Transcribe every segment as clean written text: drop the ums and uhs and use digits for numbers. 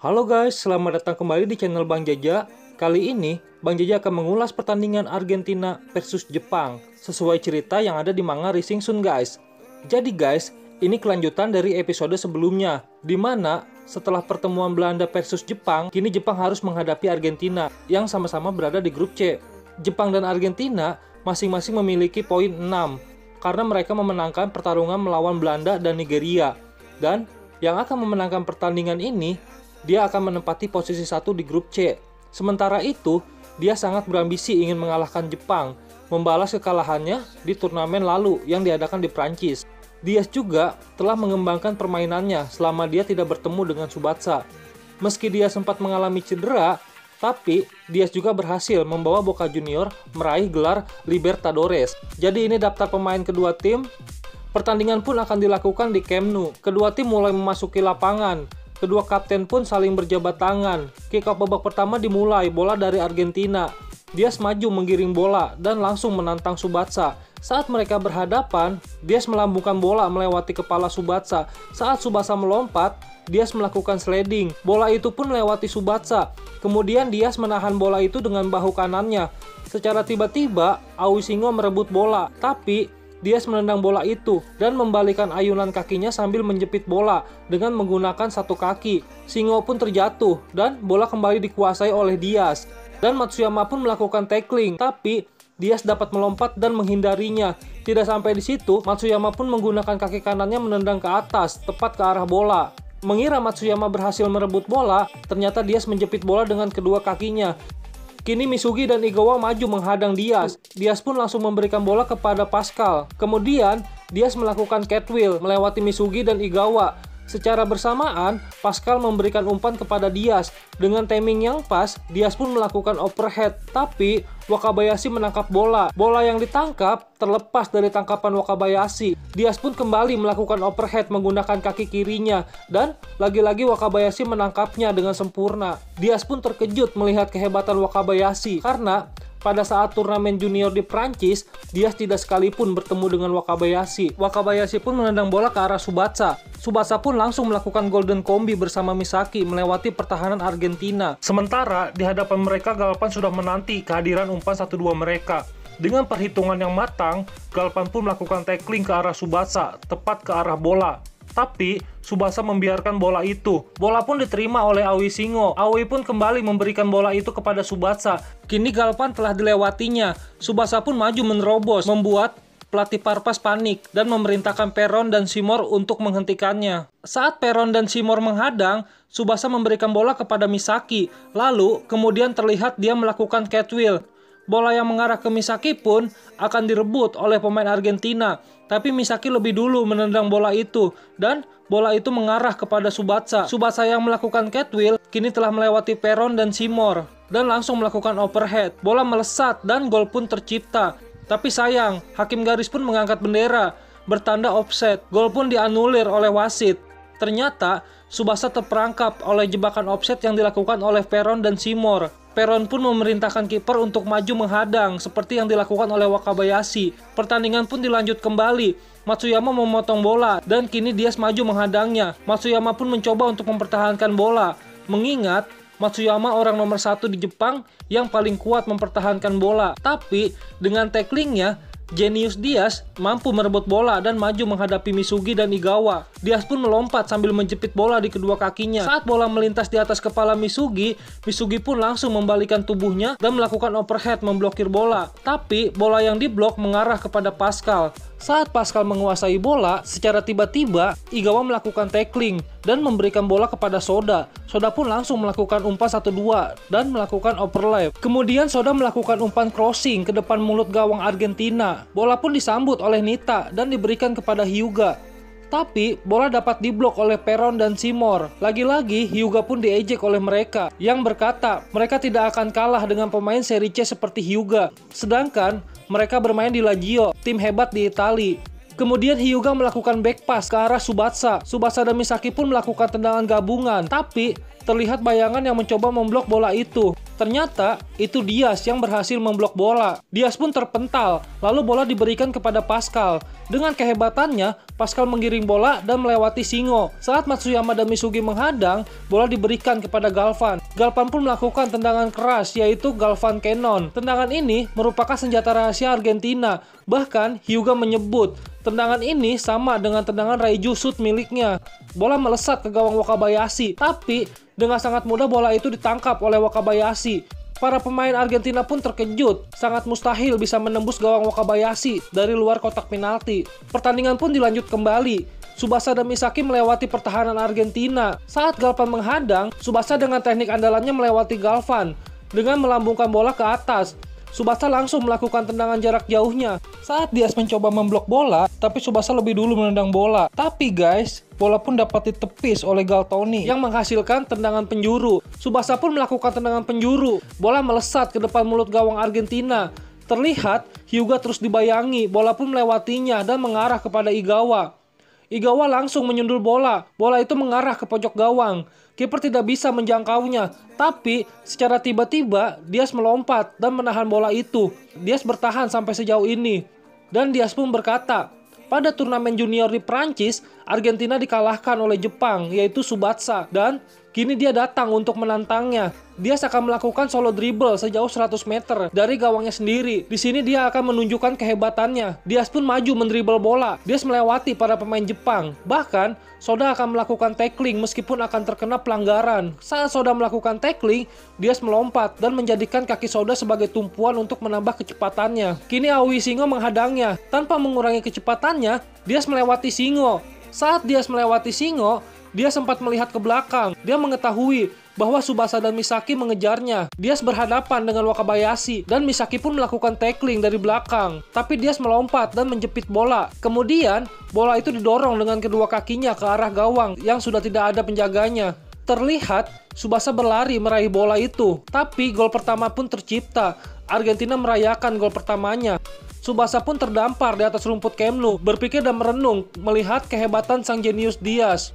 Halo guys, selamat datang kembali di channel Bang Jaja. Kali ini, Bang Jaja akan mengulas pertandingan Argentina versus Jepang sesuai cerita yang ada di manga Rising Sun guys. Jadi guys, ini kelanjutan dari episode sebelumnya, di mana setelah pertemuan Belanda versus Jepang, kini Jepang harus menghadapi Argentina yang sama-sama berada di grup C. Jepang dan Argentina masing-masing memiliki poin 6 karena mereka memenangkan pertarungan melawan Belanda dan Nigeria. Dan yang akan memenangkan pertandingan ini, dia akan menempati posisi 1 di grup C. Sementara itu, dia sangat berambisi ingin mengalahkan Jepang, membalas kekalahannya di turnamen lalu yang diadakan di Prancis. Diaz juga telah mengembangkan permainannya selama dia tidak bertemu dengan Tsubasa. Meski dia sempat mengalami cedera, tapi Diaz juga berhasil membawa Boca Junior meraih gelar Libertadores. Jadi ini daftar pemain kedua tim. Pertandingan pun akan dilakukan di Camp Nou. Kedua tim mulai memasuki lapangan. Kedua kapten pun saling berjabat tangan. Kick off babak pertama dimulai, bola dari Argentina. Diaz maju menggiring bola dan langsung menantang Tsubasa. Saat mereka berhadapan, Diaz melambungkan bola melewati kepala Tsubasa. Saat Tsubasa melompat, Diaz melakukan sliding. Bola itu pun melewati Tsubasa. Kemudian Diaz menahan bola itu dengan bahu kanannya. Secara tiba-tiba, Aoi Shingo merebut bola, tapi Diaz menendang bola itu dan membalikan ayunan kakinya sambil menjepit bola dengan menggunakan satu kaki. Shingo pun terjatuh dan bola kembali dikuasai oleh Diaz. Dan Matsuyama pun melakukan tackling, tapi Diaz dapat melompat dan menghindarinya. Tidak sampai di situ, Matsuyama pun menggunakan kaki kanannya menendang ke atas, tepat ke arah bola. Mengira Matsuyama berhasil merebut bola, ternyata Diaz menjepit bola dengan kedua kakinya. Kini Misugi dan Igawa maju menghadang Diaz. Diaz pun langsung memberikan bola kepada Pascal. Kemudian, Diaz melakukan catwheel melewati Misugi dan Igawa. Secara bersamaan, Pascal memberikan umpan kepada Diaz. Dengan timing yang pas, Diaz pun melakukan overhead. Tapi, Wakabayashi menangkap bola. Bola yang ditangkap terlepas dari tangkapan Wakabayashi. Diaz pun kembali melakukan overhead menggunakan kaki kirinya. Dan lagi-lagi Wakabayashi menangkapnya dengan sempurna. Diaz pun terkejut melihat kehebatan Wakabayashi. Karena pada saat turnamen junior di Prancis, Diaz tidak sekalipun bertemu dengan Wakabayashi. Wakabayashi pun menendang bola ke arah Tsubasa. Tsubasa pun langsung melakukan golden combi bersama Misaki melewati pertahanan Argentina. Sementara di hadapan mereka Galpan sudah menanti kehadiran umpan 1-2 mereka. Dengan perhitungan yang matang, Galpan pun melakukan tackling ke arah Tsubasa, tepat ke arah bola. Tapi, Tsubasa membiarkan bola itu. Bola pun diterima oleh Aoi Shingo. Aoi pun kembali memberikan bola itu kepada Tsubasa. Kini Galpan telah dilewatinya. Tsubasa pun maju menerobos, membuat pelatih Parpas panik dan memerintahkan Peron dan Seymour untuk menghentikannya. Saat Peron dan Seymour menghadang, Tsubasa memberikan bola kepada Misaki. Lalu, kemudian terlihat dia melakukan catwheel. Bola yang mengarah ke Misaki pun akan direbut oleh pemain Argentina. Tapi Misaki lebih dulu menendang bola itu. Dan bola itu mengarah kepada Tsubasa. Tsubasa yang melakukan catwheel kini telah melewati Peron dan Seymour. Dan langsung melakukan overhead. Bola melesat dan gol pun tercipta. Tapi sayang, hakim garis pun mengangkat bendera. Bertanda offset. Gol pun dianulir oleh wasit. Ternyata, Tsubasa terperangkap oleh jebakan offset yang dilakukan oleh Peron dan Seymour. Peron pun memerintahkan kiper untuk maju menghadang, seperti yang dilakukan oleh Wakabayashi. Pertandingan pun dilanjut kembali. Matsuyama memotong bola, dan kini Diaz maju menghadangnya. Matsuyama pun mencoba untuk mempertahankan bola. Mengingat, Matsuyama orang nomor 1 di Jepang yang paling kuat mempertahankan bola. Tapi, dengan tacklingnya, Genius Diaz mampu merebut bola dan maju menghadapi Misugi dan Igawa. Diaz pun melompat sambil menjepit bola di kedua kakinya. Saat bola melintas di atas kepala Misugi, Misugi pun langsung membalikan tubuhnya dan melakukan overhead memblokir bola. Tapi bola yang diblok mengarah kepada Pascal. Saat Pascal menguasai bola, secara tiba-tiba Igawa melakukan tackling dan memberikan bola kepada Soda. Soda pun langsung melakukan umpan 1-2 dan melakukan overlap. Kemudian Soda melakukan umpan crossing ke depan mulut gawang Argentina. Bola pun disambut oleh Nita dan diberikan kepada Hyuga. Tapi bola dapat diblok oleh Peron dan Seymour. Lagi-lagi Hyuga pun diejek oleh mereka yang berkata mereka tidak akan kalah dengan pemain seri C seperti Hyuga. Sedangkan mereka bermain di Lazio, tim hebat di Italia. Kemudian Hyuga melakukan back pass ke arah Tsubasa. Tsubasa dan Misaki pun melakukan tendangan gabungan, tapi terlihat bayangan yang mencoba memblok bola itu. Ternyata itu Diaz yang berhasil memblok bola. Diaz pun terpental, lalu bola diberikan kepada Pascal. Dengan kehebatannya, Pascal menggiring bola dan melewati Shingo. Saat Matsuyama dan Misugi menghadang, bola diberikan kepada Galvan. Galvan pun melakukan tendangan keras, yaitu Galvan Cannon. Tendangan ini merupakan senjata rahasia Argentina. Bahkan Hyuga menyebut tendangan ini sama dengan tendangan Raiju Shoot miliknya. Bola melesat ke gawang Wakabayashi, tapi dengan sangat mudah bola itu ditangkap oleh Wakabayashi. Para pemain Argentina pun terkejut, sangat mustahil bisa menembus gawang Wakabayashi dari luar kotak penalti. Pertandingan pun dilanjut kembali. Tsubasa dan Misaki melewati pertahanan Argentina. Saat Galvan menghadang, Tsubasa dengan teknik andalannya melewati Galvan dengan melambungkan bola ke atas. Tsubasa langsung melakukan tendangan jarak jauhnya. Saat Diaz mencoba memblok bola, tapi Tsubasa lebih dulu menendang bola. Tapi guys, bola pun dapat ditepis oleh Galtoni yang menghasilkan tendangan penjuru. Tsubasa pun melakukan tendangan penjuru. Bola melesat ke depan mulut gawang Argentina. Terlihat Hyuga terus dibayangi, bola pun melewatinya dan mengarah kepada Igawa. Igawa langsung menyundul bola. Bola itu mengarah ke pojok gawang. Kiper tidak bisa menjangkaunya, tapi secara tiba-tiba Diaz melompat dan menahan bola itu. Diaz bertahan sampai sejauh ini. Dan Diaz pun berkata, pada turnamen junior di Prancis, Argentina dikalahkan oleh Jepang, yaitu Tsubasa, dan kini dia datang untuk menantangnya. Diaz akan melakukan solo dribble sejauh 100 meter dari gawangnya sendiri. Di sini dia akan menunjukkan kehebatannya. Diaz pun maju mendribble bola. Diaz melewati para pemain Jepang. Bahkan, Soda akan melakukan tackling meskipun akan terkena pelanggaran. Saat Soda melakukan tackling, Diaz melompat dan menjadikan kaki Soda sebagai tumpuan untuk menambah kecepatannya. Kini Aoi Shingo menghadangnya. Tanpa mengurangi kecepatannya, Diaz melewati Shingo. Saat Diaz melewati Shingo, dia sempat melihat ke belakang. Dia mengetahui bahwa Tsubasa dan Misaki mengejarnya. Diaz berhadapan dengan Wakabayashi dan Misaki pun melakukan tackling dari belakang. Tapi Diaz melompat dan menjepit bola. Kemudian, bola itu didorong dengan kedua kakinya ke arah gawang yang sudah tidak ada penjaganya. Terlihat, Tsubasa berlari meraih bola itu. Tapi gol pertama pun tercipta. Argentina merayakan gol pertamanya. Tsubasa pun terdampar di atas rumput Camp Nou, berpikir dan merenung melihat kehebatan sang jenius Diaz.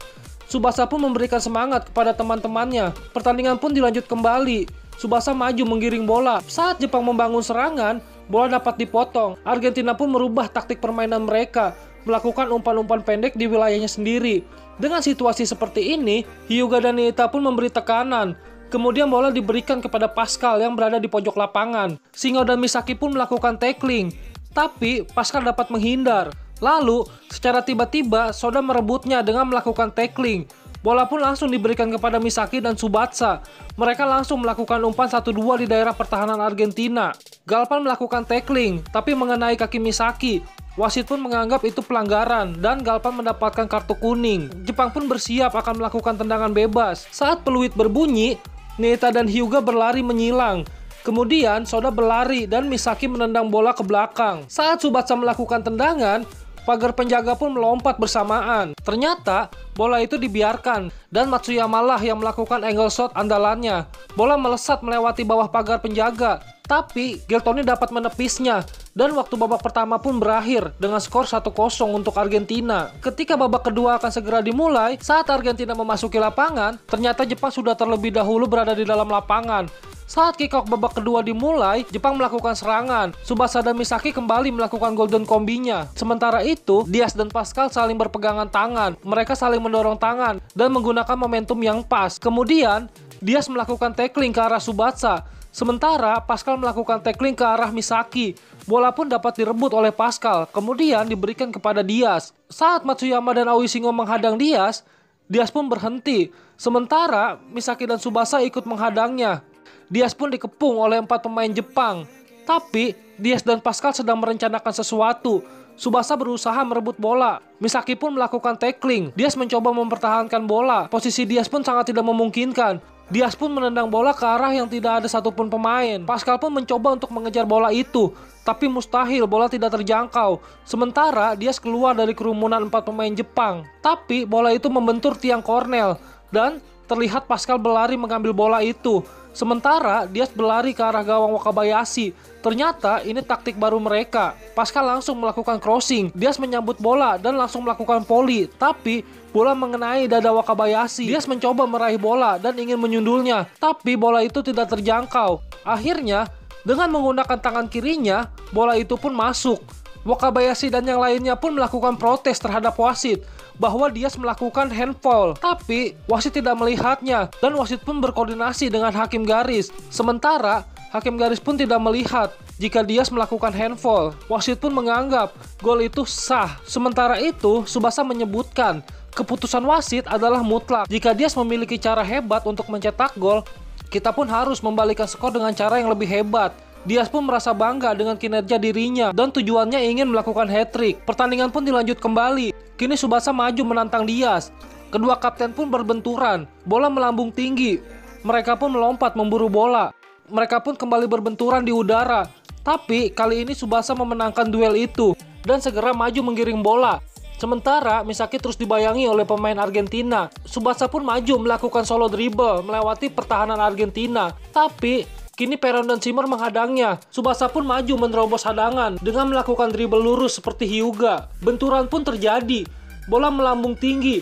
Tsubasa pun memberikan semangat kepada teman-temannya. Pertandingan pun dilanjut kembali. Tsubasa maju menggiring bola. Saat Jepang membangun serangan, bola dapat dipotong. Argentina pun merubah taktik permainan mereka, melakukan umpan-umpan pendek di wilayahnya sendiri. Dengan situasi seperti ini, Hyuga dan Niita pun memberi tekanan. Kemudian bola diberikan kepada Pascal yang berada di pojok lapangan. Shingo dan Misaki pun melakukan tackling, tapi Pascal dapat menghindar. Lalu, secara tiba-tiba, Soda merebutnya dengan melakukan tackling. Bola pun langsung diberikan kepada Misaki dan Tsubasa. Mereka langsung melakukan umpan 1-2 di daerah pertahanan Argentina. Galvan melakukan tackling, tapi mengenai kaki Misaki. Wasit pun menganggap itu pelanggaran, dan Galvan mendapatkan kartu kuning. Jepang pun bersiap akan melakukan tendangan bebas. Saat peluit berbunyi, Niita dan Hyuga berlari menyilang. Kemudian, Soda berlari dan Misaki menendang bola ke belakang. Saat Tsubasa melakukan tendangan, pagar penjaga pun melompat bersamaan. Ternyata, bola itu dibiarkan, dan Matsuyama lah yang melakukan angle shot andalannya. Bola melesat melewati bawah pagar penjaga, tapi Geltoni dapat menepisnya, dan waktu babak pertama pun berakhir dengan skor 1-0 untuk Argentina. Ketika babak kedua akan segera dimulai, saat Argentina memasuki lapangan, ternyata Jepang sudah terlebih dahulu berada di dalam lapangan. Saat kick-off babak kedua dimulai, Jepang melakukan serangan. Tsubasa dan Misaki kembali melakukan golden kombinya. Sementara itu, Diaz dan Pascal saling berpegangan tangan. Mereka saling mendorong tangan dan menggunakan momentum yang pas. Kemudian, Diaz melakukan tackling ke arah Tsubasa. Sementara, Pascal melakukan tackling ke arah Misaki. Bola pun dapat direbut oleh Pascal, kemudian diberikan kepada Diaz. Saat Matsuyama dan Aoi Shingo menghadang Diaz, Diaz pun berhenti. Sementara, Misaki dan Tsubasa ikut menghadangnya. Diaz pun dikepung oleh 4 pemain Jepang. Tapi, Diaz dan Pascal sedang merencanakan sesuatu. Tsubasa berusaha merebut bola. Misaki pun melakukan tackling. Diaz mencoba mempertahankan bola. Posisi Diaz pun sangat tidak memungkinkan. Diaz pun menendang bola ke arah yang tidak ada satupun pemain. Pascal pun mencoba untuk mengejar bola itu, tapi mustahil, bola tidak terjangkau. Sementara, Diaz keluar dari kerumunan 4 pemain Jepang. Tapi, bola itu membentur tiang kornel. Dan terlihat Pascal berlari mengambil bola itu. Sementara Diaz berlari ke arah gawang Wakabayashi. Ternyata ini taktik baru mereka. Pascal langsung melakukan crossing. Diaz menyambut bola dan langsung melakukan volley. Tapi bola mengenai dada Wakabayashi. Diaz mencoba meraih bola dan ingin menyundulnya. Tapi bola itu tidak terjangkau. Akhirnya dengan menggunakan tangan kirinya, bola itu pun masuk. Wakabayashi dan yang lainnya pun melakukan protes terhadap wasit bahwa Diaz melakukan hand foul, tapi wasit tidak melihatnya dan wasit pun berkoordinasi dengan hakim garis. Sementara hakim garis pun tidak melihat jika Diaz melakukan hand foul. Wasit pun menganggap gol itu sah. Sementara itu Tsubasa menyebutkan keputusan wasit adalah mutlak. Jika Diaz memiliki cara hebat untuk mencetak gol, kita pun harus membalikkan skor dengan cara yang lebih hebat. Diaz pun merasa bangga dengan kinerja dirinya dan tujuannya ingin melakukan hat-trick. Pertandingan pun dilanjut kembali. Kini Tsubasa maju menantang Diaz. Kedua kapten pun berbenturan. Bola melambung tinggi. Mereka pun melompat memburu bola. Mereka pun kembali berbenturan di udara. Tapi kali ini Tsubasa memenangkan duel itu dan segera maju menggiring bola. Sementara Misaki terus dibayangi oleh pemain Argentina. Tsubasa pun maju melakukan solo dribble melewati pertahanan Argentina. Tapi kini Peron dan Shimmer menghadangnya. Tsubasa pun maju menerobos hadangan dengan melakukan dribble lurus seperti Hyuga. Benturan pun terjadi. Bola melambung tinggi.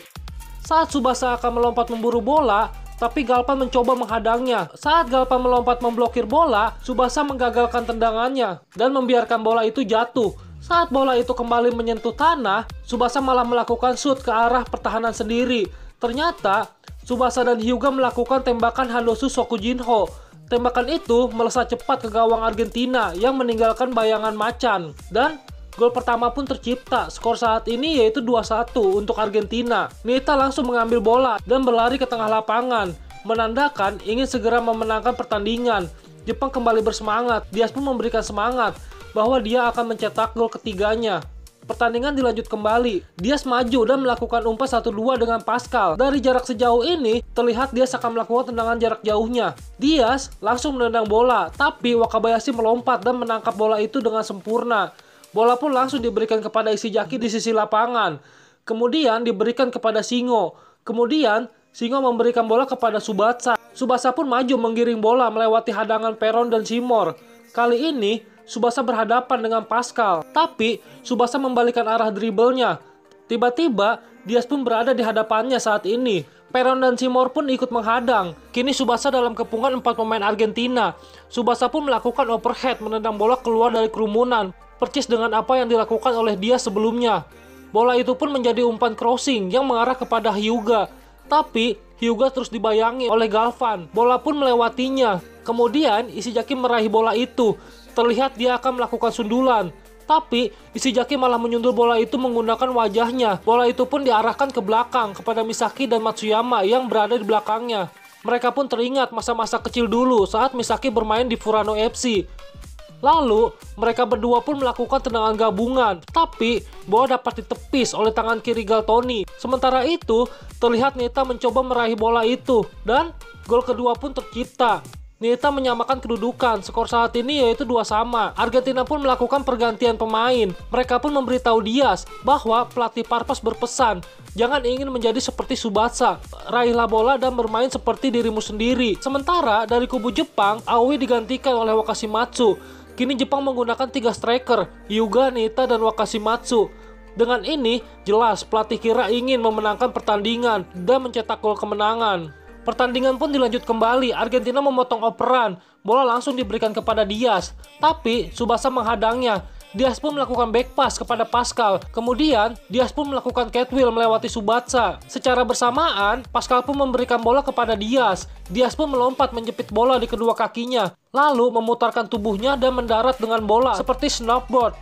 Saat Tsubasa akan melompat memburu bola, tapi Galpan mencoba menghadangnya. Saat Galpan melompat memblokir bola, Tsubasa menggagalkan tendangannya dan membiarkan bola itu jatuh. Saat bola itu kembali menyentuh tanah, Tsubasa malah melakukan shoot ke arah pertahanan sendiri. Ternyata Tsubasa dan Hyuga melakukan tembakan Handosu Sokujinho. Tembakan itu melesat cepat ke gawang Argentina yang meninggalkan bayangan macan. Dan gol pertama pun tercipta. Skor saat ini yaitu 2-1 untuk Argentina. Nitta langsung mengambil bola dan berlari ke tengah lapangan, menandakan ingin segera memenangkan pertandingan. Jepang kembali bersemangat. Diaz pun memberikan semangat bahwa dia akan mencetak gol ketiganya. Pertandingan dilanjut kembali. Diaz maju dan melakukan umpan 1-2 dengan Pascal. Dari jarak sejauh ini, terlihat Diaz akan melakukan tendangan jarak jauhnya. Diaz langsung menendang bola, tapi Wakabayashi melompat dan menangkap bola itu dengan sempurna. Bola pun langsung diberikan kepada Ishizaki di sisi lapangan. Kemudian diberikan kepada Shingo. Kemudian Shingo memberikan bola kepada Tsubasa. Tsubasa pun maju menggiring bola melewati hadangan Peron dan Shimmer. Kali ini Tsubasa berhadapan dengan Pascal, tapi Tsubasa membalikan arah dribblenya. Tiba-tiba, Diaz pun berada di hadapannya saat ini. Peron dan Shimmer pun ikut menghadang. Kini Tsubasa dalam kepungan 4 pemain Argentina. Tsubasa pun melakukan overhead menendang bola keluar dari kerumunan, persis dengan apa yang dilakukan oleh Diaz sebelumnya. Bola itu pun menjadi umpan crossing yang mengarah kepada Hyuga. Tapi Hyuga terus dibayangi oleh Galvan. Bola pun melewatinya. Kemudian Ishizaki meraih bola itu. Terlihat dia akan melakukan sundulan. Tapi Ishizaki malah menyundul bola itu menggunakan wajahnya. Bola itu pun diarahkan ke belakang kepada Misaki dan Matsuyama yang berada di belakangnya. Mereka pun teringat masa-masa kecil dulu saat Misaki bermain di Furano FC. Lalu mereka berdua pun melakukan tendangan gabungan. Tapi bola dapat ditepis oleh tangan kiri Galtoni. Sementara itu terlihat Nitta mencoba meraih bola itu. Dan gol kedua pun tercipta. Nitta menyamakan kedudukan. Skor saat ini yaitu 2-2. Argentina pun melakukan pergantian pemain. Mereka pun memberitahu Diaz bahwa pelatih Parpas berpesan, jangan ingin menjadi seperti Tsubasa. Raihlah bola dan bermain seperti dirimu sendiri. Sementara dari kubu Jepang, Aoi digantikan oleh Wakashimatsu. Kini Jepang menggunakan 3 striker, Hyuga, Nitta, dan Wakashimatsu. Dengan ini, jelas pelatih kira ingin memenangkan pertandingan dan mencetak gol kemenangan. Pertandingan pun dilanjut kembali. Argentina memotong operan. Bola langsung diberikan kepada Diaz. Tapi Tsubasa menghadangnya. Diaz pun melakukan back pass kepada Pascal. Kemudian Diaz pun melakukan catwheel melewati Tsubasa. Secara bersamaan, Pascal pun memberikan bola kepada Diaz. Diaz pun melompat menjepit bola di kedua kakinya. Lalu memutarkan tubuhnya dan mendarat dengan bola seperti snowboard.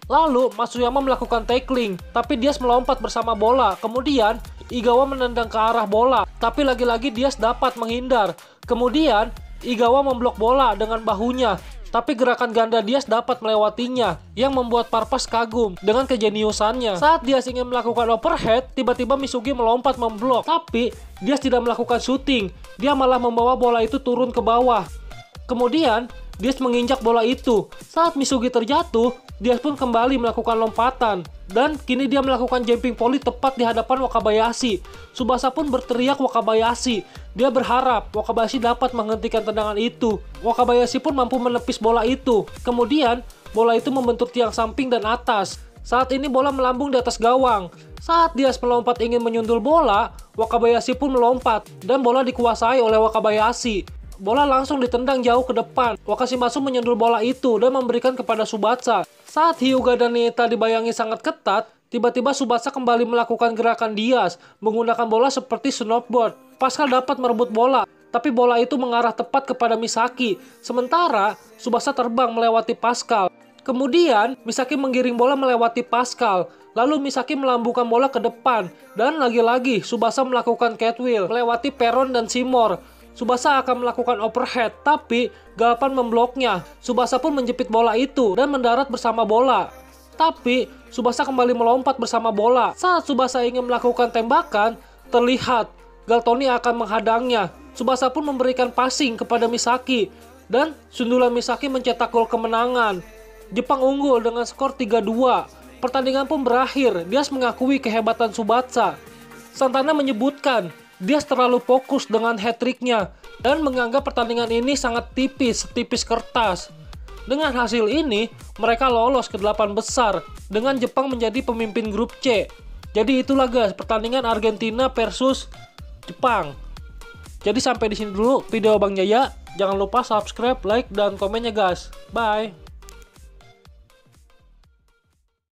Lalu Matsuyama melakukan tackling, tapi Diaz melompat bersama bola. Kemudian Igawa menendang ke arah bola, tapi lagi-lagi Diaz dapat menghindar. Kemudian Igawa memblok bola dengan bahunya, tapi gerakan ganda Diaz dapat melewatinya, yang membuat Parpas kagum dengan kejeniusannya. Saat Diaz ingin melakukan overhead, tiba-tiba Misugi melompat memblok, tapi Diaz tidak melakukan shooting. Dia malah membawa bola itu turun ke bawah. Kemudian Diaz menginjak bola itu. Saat Misugi terjatuh, Diaz pun kembali melakukan lompatan. Dan kini dia melakukan jumping volley tepat di hadapan Wakabayashi. Tsubasa pun berteriak Wakabayashi. Dia berharap Wakabayashi dapat menghentikan tendangan itu. Wakabayashi pun mampu menepis bola itu. Kemudian, bola itu membentur tiang samping dan atas. Saat ini bola melambung di atas gawang. Saat Diaz melompat ingin menyundul bola, Wakabayashi pun melompat. Dan bola dikuasai oleh Wakabayashi. Bola langsung ditendang jauh ke depan. Wakashimasu menyundul bola itu dan memberikan kepada Tsubasa. Saat Hyuga dan Nitta dibayangi sangat ketat, tiba-tiba Tsubasa kembali melakukan gerakan Diaz, menggunakan bola seperti snowboard. Pascal dapat merebut bola, tapi bola itu mengarah tepat kepada Misaki. Sementara, Tsubasa terbang melewati Pascal. Kemudian, Misaki menggiring bola melewati Pascal. Lalu Misaki melambungkan bola ke depan. Dan lagi-lagi, Tsubasa melakukan catwheel, melewati Perron dan Seymour. Tsubasa akan melakukan overhead, tapi Galpan membloknya. Tsubasa pun menjepit bola itu dan mendarat bersama bola. Tapi, Tsubasa kembali melompat bersama bola. Saat Tsubasa ingin melakukan tembakan, terlihat Galtoni akan menghadangnya. Tsubasa pun memberikan passing kepada Misaki. Dan sundulan Misaki mencetak gol kemenangan. Jepang unggul dengan skor 3-2. Pertandingan pun berakhir. Diaz mengakui kehebatan Tsubasa. Santana menyebutkan Diaz terlalu fokus dengan hat-tricknya dan menganggap pertandingan ini sangat tipis, setipis kertas. Dengan hasil ini, mereka lolos ke 8 besar dengan Jepang menjadi pemimpin grup C. Jadi itulah guys, pertandingan Argentina versus Jepang. Jadi sampai di sini dulu video Bang Jaya. Jangan lupa subscribe, like, dan komennya guys. Bye.